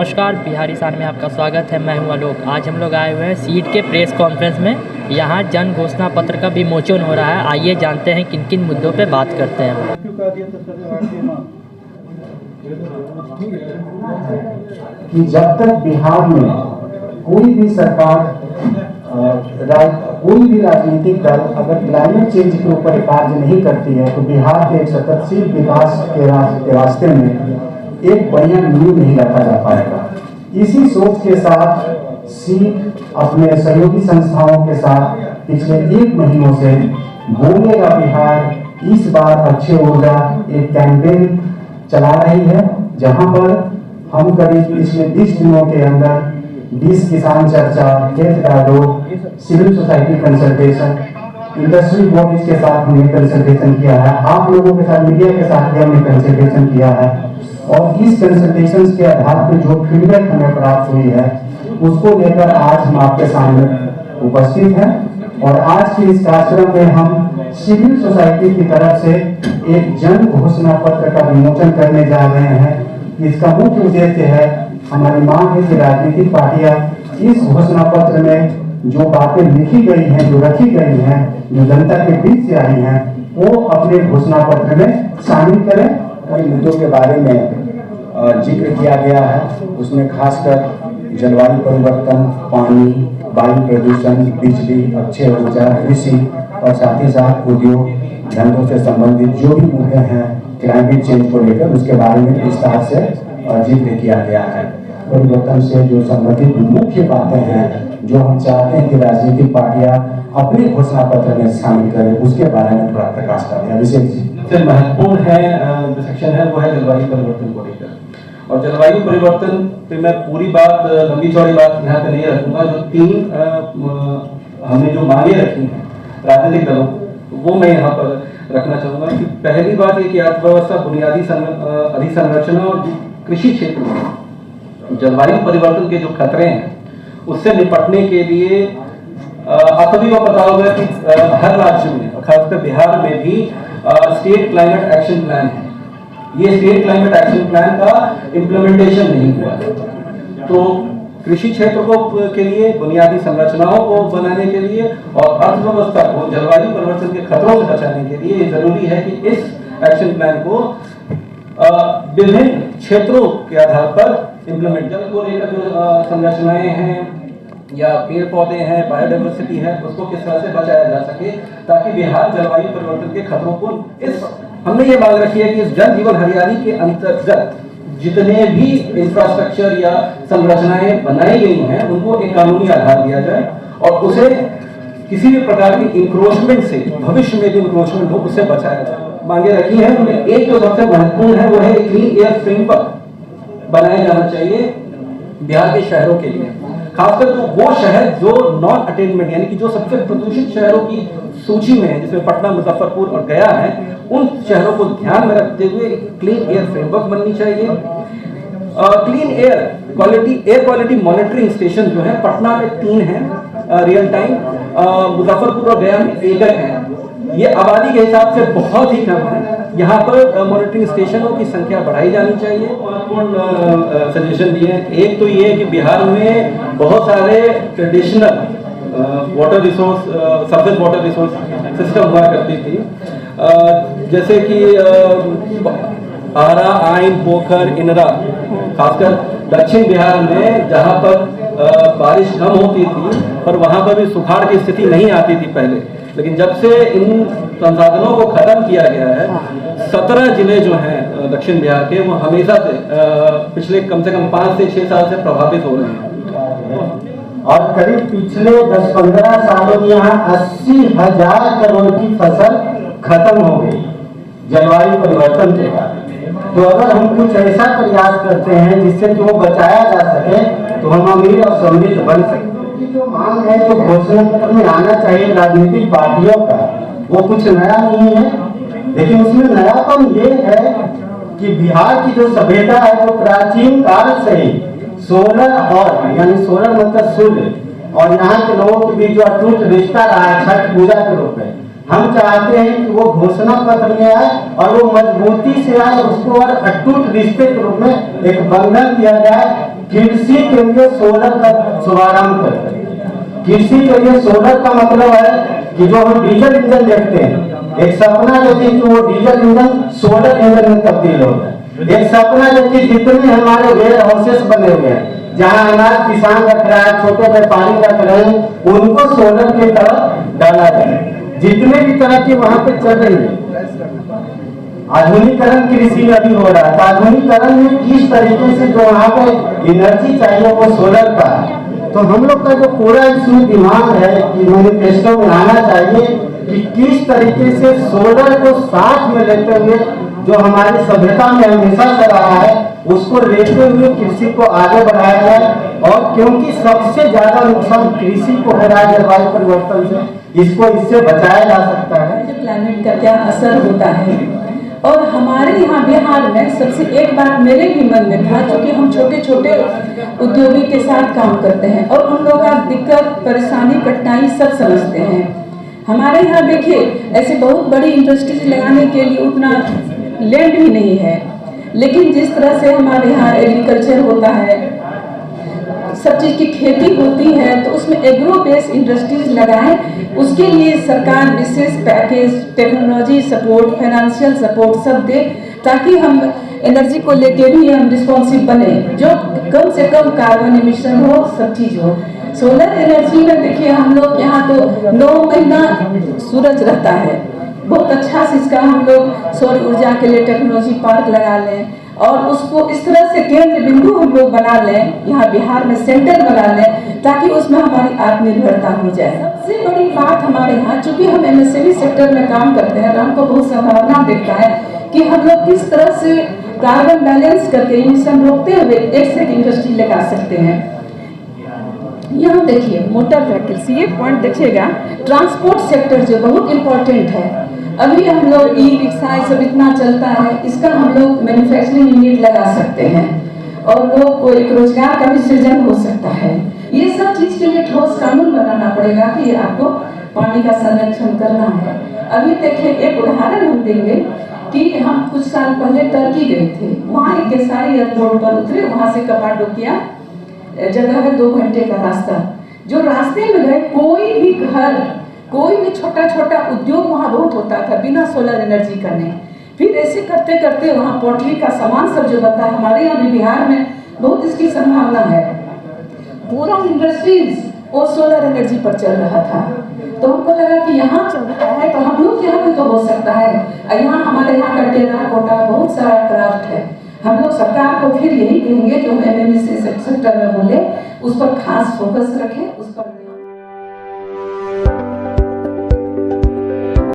नमस्कार, बिहारी शान में आपका स्वागत है। मैं हूं आलोक। आज हम लोग आए हुए हैं सीट के प्रेस कॉन्फ्रेंस में। यहां जन घोषणा पत्र का विमोचन हो रहा है। आइए जानते हैं किन किन मुद्दों पे बात करते हैं। कि जब तक बिहार में कोई भी सरकार कोई भी राजनीतिक दल अगर क्लाइमेट चेंज के ऊपर कार्य नहीं करती है तो बिहार के एक सततशील विकास के रास्ते में एक बढ़िया नींव नहीं रखा जा पाएगा। इसी सोच के साथ सीट अपने सहयोगी संस्थाओं के साथ पिछले 1 महीनों से बोलेगा बिहार इस बार अच्छे ऊर्जा एक कैंपेन चला रही है, जहां पर हम करीब पिछले 20 दिनों के अंदर 20 किसान चर्चा, health dialogue, civil society consultation, industry bodies के साथ हमने कंसल्टेशन किया है, आप लोगों के साथ, मीडिया के साथ भी हमने कंसल्टेशन किया है और इस कंसल्टेशन के आधार पर जो फीडबैक हमें प्राप्त हुई है उसको लेकर आज हम आपके सामने उपस्थित हैं। और आज के इस कार्यक्रम में हम सिविल सोसाइटी की तरफ से एक जन घोषणा पत्र का विमोचन करने जा रहे हैं। इसका मुख्य उद्देश्य है, हमारी मांग है कि राजनीतिक पार्टियां इस घोषणा पत्र में जो बातें लिखी गई हैं, जो रखी गई हैं, जो जनता के बीच से आई हैं, वो अपने घोषणा पत्र में शामिल करें। कई मुद्दों के बारे में जिक्र किया गया है, उसमें खासकर जलवायु परिवर्तन, पानी, वायु प्रदूषण, बिजली, अक्षय ऊर्जा, कृषि और साथ ही साथ उद्योग धंधों से संबंधित जो भी मुद्दे हैं क्लाइमेट चेंज को लेकर, उसके बारे में विस्तार से जिक्र किया गया है। परिवर्तन से जो संबंधित मुख्य बातें हैं जो हम चाहते हैं कि राजनीतिक पार्टियां अपने घोषणा पत्र में शामिल करें, उसके बारे में थोड़ा प्रकाश कर दिया। अभिषेक जी, सबसे महत्वपूर्ण है जो सेक्शन है वो है जलवायु परिवर्तन को लेकर। और जलवायु परिवर्तन पे मैं पूरी बात, लंबी चौड़ी बात यहाँ पे नहीं रखूंगा। जो 3 हमने जो मांगे रखी हैं राजनीतिक दलों, वो मैं यहाँ पर रखना चाहूंगा। कि पहली बात ये कि अर्थव्यवस्था, बुनियादी अधीसंरचना और कृषि क्षेत्र में जलवायु परिवर्तन के जो खतरे हैं उससे निपटने के लिए आप सभी को पता होगा कि हर राज्य में, खासकर बिहार में भी स्टेट क्लाइमेट एक्शन प्लान है। ये स्टेट क्लाइमेट एक्शन प्लान का इम्प्लीमेंटेशन नहीं हुआ है। तो कृषि क्षेत्र को के लिए, बुनियादी संरचनाओं को बनाने के लिए और अर्थव्यवस्था को जलवायु परिवर्तन के खतरों से बचाने के लिए जरूरी है कि इस एक्शन प्लान को विभिन्न क्षेत्रों के आधार पर इम्प्लीमेंट। जल को लेकर जो संरचनाएं हैं या पेड़ पौधे हैं, बायोडाइवर्सिटी है, उसको किस तरह से बचाया जा सके ताकि बिहार जलवायु परिवर्तन के खतरों को हमने ये मांग रखी है कि इस जल जीवन हरियाली के अंतर्गत जितने भी इंफ्रास्ट्रक्चर या संरचनाएं बनाई गई हैं उनको एक कानूनी आधार दिया जाए और उसे किसी भी प्रकार की इंक्रोचमेंट से, भविष्य में जो इंक्रोचमेंट हो उससे बचाया जाए। मांगे रखी है उनमें एक जो सबसे महत्वपूर्ण है वो है क्लीन एयर फ्रेमवर्क बनाया जाना चाहिए बिहार के शहरों के लिए, खासकर तो वो शहर जो नॉन अटेनमेंट यानी कि जो सबसे प्रदूषित शहरों की सूची में है, जिसमें पटना, मुजफ्फरपुर और गया है, उन शहरों को ध्यान में रखते हुए क्लीन एयर फ्रेमवर्क बननी चाहिए। Clean air quality monitoring station जो है पटना में 3 हैं रियल टाइम, मुजफ्फरपुर और गया में 1 है। ये आबादी के हिसाब से बहुत ही कम है। यहाँ पर मॉनिटरिंग स्टेशनों की संख्या बढ़ाई जानी चाहिए। महत्वपूर्ण सजेशन दिए हैं। एक तो ये कि बिहार में बहुत सारे traditional water resource, surface water resource system हुआ करती थी, जैसे कि आरा, आइन, पोखर, इनरा, खासकर दक्षिण बिहार में जहाँ पर बारिश कम होती थी पर वहाँ पर भी सुखाड़ की स्थिति नहीं आती थी पहले। लेकिन जब से इन संसाधनों को खत्म किया गया है, 17 जिले जो हैं दक्षिण बिहार के, वो हमेशा से पिछले कम से कम 5 से 6 साल से प्रभावित हो रहे हैं। और करीब पिछले 10-15 सालों में यहाँ 80,000 करोड़ की फसल खत्म हो गई जलवायु परिवर्तन के कारण। तो अगर हम कुछ ऐसा प्रयास करते हैं जिससे कि वो बचाया जा सके तो हम अमीर और समृद्ध बन सकते हैं। जो मांग है जो घोषणा पत्र में आना चाहिए राजनीतिक पार्टियों का, वो कुछ नया नहीं है, लेकिन उसमें नयापन ये है कि बिहार की जो सभ्यता है वो प्राचीन काल से ही सोलर और यानी सोलर मतलब सूर्य और यहाँ के लोगों के बीच जो अटूट रिश्ता रहा है छठ पूजा के रूप में, हम चाहते हैं कि वो घोषणा पत्र में आए और वो मजबूती से आए, उसको और अटूट रिश्ते के रूप में एक बंधन दिया जाए कृषि के लिए सोलर का शुभारंभ करते हैं। कृषि के लिए सोलर का मतलब है कि जो हम डीजल इंजन देखते हैं, एक सपना देखिए कि वो डीजल इंजन सोलर इंजन में तब्दील हो जाए। एक सपना देखिए जितने हमारे वेयर हाउसेस बने हुए हैं, जहाँ अनाज किसान रख रहा है, छोटे व्यापारी रख रहे हैं, उनको सोलर की तरफ डाला जाए। जितने भी तरह की वहां पे चल रही है आधुनिकरण कृषि में भी हो रहा है, तो आधुनिकरण में किस तरीके से जो वहाँ पे एनर्जी चाहिए वो सोलर का है। तो हम लोग का जो पूरा इसमें डिमांड है कि मैनिफेस्टो में आना चाहिए कि किस तरीके से सोलर को साथ में लेते हुए जो हमारी सभ्यता में हमेशा से रहा है उसको लेते हुए कृषि को आगे बढ़ाया जाए। और क्योंकि सबसे ज्यादा नुकसान कृषि को हो रहा है जलवायु परिवर्तन से, इसको इससे बचाया जा सकता है। क्लाइमेट का क्या असर होता है। और हमारे यहाँ बिहार में सबसे एक बात मेरे भी मन में था, क्योंकि हम छोटे छोटे उद्योगी के साथ काम करते हैं और उन लोगों का दिक्कत परेशानी कठिनाई सब समझते हैं। हमारे यहाँ देखिए ऐसे बहुत बड़ी इंडस्ट्रीज लगाने के लिए उतना लैंड भी नहीं है, लेकिन जिस तरह से हमारे यहाँ एग्रीकल्चर होता है, सब चीज़ की खेती होती है, तो उसमें एग्रो बेस्ड इंडस्ट्रीज लगाएं। उसके लिए सरकार विशेष package, technology support, financial support सब दे, ताकि हम एनर्जी को लेके भी हम रिस्पॉन्सिव बने, जो कम से कम कार्बन एमिशन हो, सब चीज़ हो। सोलर एनर्जी में देखिए हम लोग यहाँ तो 9 महीना सूरज रहता है, बहुत अच्छा से इसका हम लोग सौर ऊर्जा के लिए टेक्नोलॉजी पार्क लगा लें और उसको इस तरह से केंद्र बिंदु हम लोग बना लें, यहाँ बिहार में सेंटर बना लें, ताकि उसमें हमारी आत्मनिर्भरता हो जाए। सबसे बड़ी बात हमारे यहाँ, चूंकि हम एमएसएमई सेक्टर में काम करते हैं, हमको बहुत संभावना दिखता है कि हम लोग किस तरह से कार्बन बैलेंस करके इमिशन रोकते हुए एक से एक इंडस्ट्री लगा सकते हैं। यहाँ देखिए मोटर व्हीकल्स, ये पॉइंट देखिएगा, ट्रांसपोर्ट सेक्टर जो बहुत इम्पोर्टेंट है। अभी हम लोग ई रिक्शा सब इतना चलता है, इसका हम लोग मैन्युफैक्चरिंग यूनिट लगा सकते हैं और लोग को एक रोजगार का भी सृजन हो सकता है। ये सब चीज के लिए ठोस कानून बनाना पड़ेगा कि आपको पानी का संरक्षण करना है। अभी देखिए एक उदाहरण हम देंगे कि हम कुछ साल पहले टर्की गए थे, वहाँ एक केसारी एयरपोर्ट पर उतरे, वहाँ से कपाडोकिया जगह है 2 घंटे का रास्ता। जो रास्ते में गए कोई भी घर, कोई भी छोटा छोटा उद्योग वहाँ बहुत होता था बिना सोलर एनर्जी का नहीं। फिर ऐसे करते करते वहाँ पोल्ट्री का सामान सब जो बनता है, हमारे यहाँ भी बिहार में बहुत इसकी संभावना है। पूरा इंडस्ट्रीज वो सोलर एनर्जी पर चल रहा था, तो हमको लगा कि यहाँ चल रहा है तो हम लोग यहाँ भी तो हो सकता है। यहाँ हमारे यहाँ का टेराकोटा बहुत सारा क्राफ्ट है। हम लोग सरकार को फिर यही कहेंगे जो एमएमई सेक्टर में बोले, उस पर खास फोकस रखें, उस पर